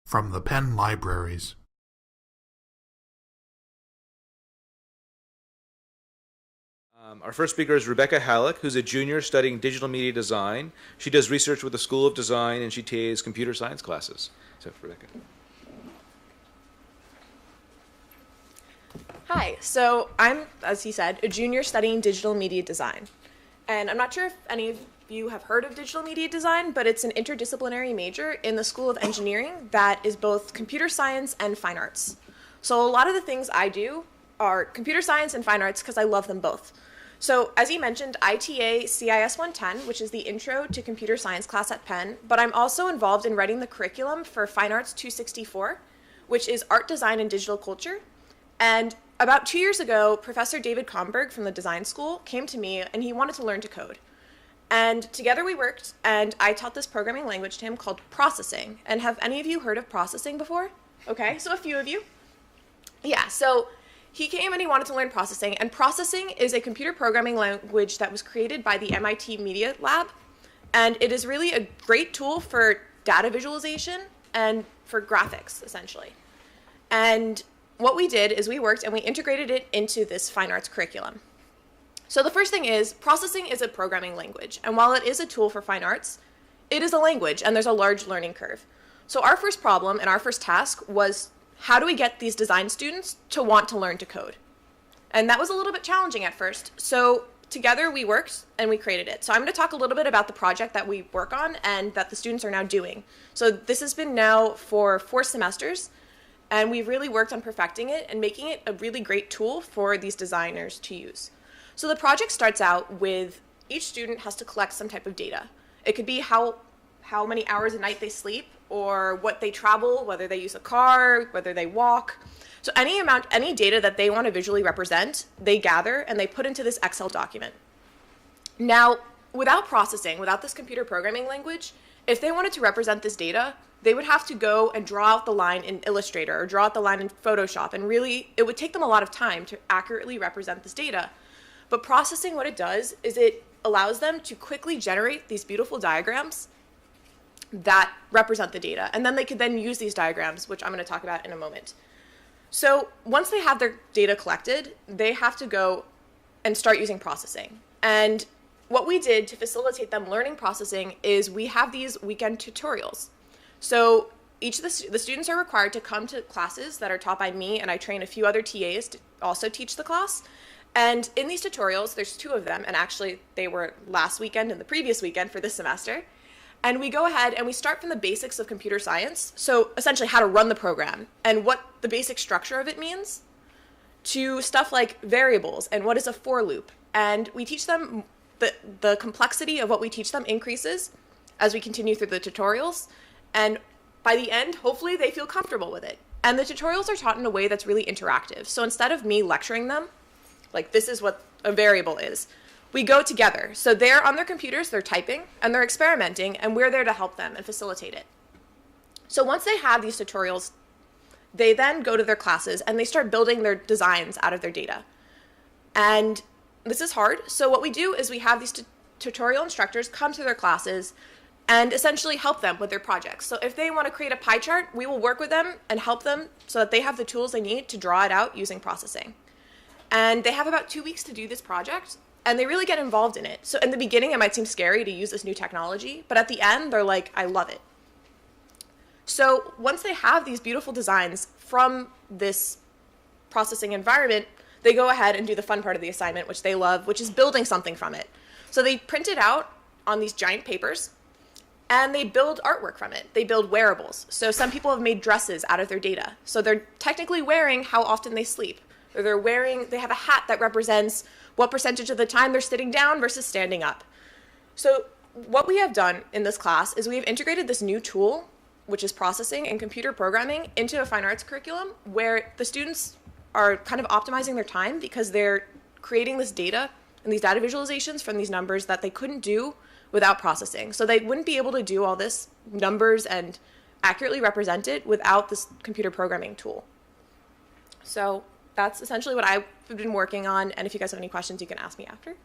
from the Penn Libraries. Our first speaker is Rebecca Halleck, who's a junior studying digital media design. She does research with the School of Design, and she TAs computer science classes. So, Rebecca. Hi, so I'm, as he said, a junior studying digital media design. And I'm not sure if any of you have heard of digital media design, but it's an interdisciplinary major in the School of Engineering that is both computer science and fine arts. So a lot of the things I do are computer science and fine arts because I love them both. So as he mentioned, I TA CIS 110, which is the Intro to Computer Science class at Penn, but I'm also involved in writing the curriculum for Fine Arts 264, which is art, design, and digital culture. And about 2 years ago, Professor David Comberg from the design school came to me and he wanted to learn to code. And together we worked, and I taught this programming language to him called processing. And have any of you heard of processing before? Okay, so a few of you. Yeah, so he came and he wanted to learn processing, and processing is a computer programming language that was created by the MIT Media Lab, and it is really a great tool for data visualization and for graphics, essentially. And what we did is we worked and we integrated it into this fine arts curriculum. So the first thing is, processing is a programming language, and while it is a tool for fine arts, it is a language, and there's a large learning curve. So our first problem and our first task was, how do we get these design students to want to learn to code? And that was a little bit challenging at first. So together we worked and we created it. So I'm going to talk a little bit about the project that we work on and that the students are now doing. So this has been now for 4 semesters, and we've really worked on perfecting it and making it a really great tool for these designers to use. So the project starts out with each student has to collect some type of data. It could be how many hours a night they sleep, or what they travel, whether they use a car, whether they walk. So any data that they want to visually represent, they gather and they put into this Excel document. Now, without processing, without this computer programming language, if they wanted to represent this data, they would have to go and draw out the line in Illustrator or draw out the line in Photoshop, and really, it would take them a lot of time to accurately represent this data. But processing, what it does is it allows them to quickly generate these beautiful diagrams that represent the data. And then they could then use these diagrams, which I'm going to talk about in a moment. So once they have their data collected, they have to go and start using processing. And what we did to facilitate them learning processing is we have these weekend tutorials. So each of the students are required to come to classes that are taught by me, and I train a few other TAs to also teach the class. And in these tutorials, there's 2 of them, and actually they were last weekend and the previous weekend for this semester. And we go ahead and we start from the basics of computer science, so essentially how to run the program and what the basic structure of it means, to stuff like variables and what is a for loop. And we teach them, the complexity of what we teach them increases as we continue through the tutorials. And by the end, hopefully they feel comfortable with it. And the tutorials are taught in a way that's really interactive. So instead of me lecturing them, like this is what a variable is, we go together. So they're on their computers, they're typing, and they're experimenting, and we're there to help them and facilitate it. So once they have these tutorials, they then go to their classes and they start building their designs out of their data. And this is hard. So what we do is we have these tutorial instructors come to their classes and essentially help them with their projects. So if they want to create a pie chart, we will work with them and help them so that they have the tools they need to draw it out using processing. And they have about 2 weeks to do this project, and they really get involved in it. So in the beginning, it might seem scary to use this new technology, but at the end, they're like, I love it. So once they have these beautiful designs from this processing environment, they go ahead and do the fun part of the assignment, which they love, which is building something from it. So they print it out on these giant papers, and they build artwork from it. They build wearables. So some people have made dresses out of their data. So they're technically wearing how often they sleep. Or they have a hat that represents what percentage of the time they're sitting down versus standing up. So what we have done in this class is we have integrated this new tool, which is processing and computer programming, into a fine arts curriculum where the students are kind of optimizing their time because they're creating this data and these data visualizations from these numbers that they couldn't do without processing. So they wouldn't be able to do all this numbers and accurately represent it without this computer programming tool. So that's essentially what I've been working on, and if you guys have any questions, you can ask me after.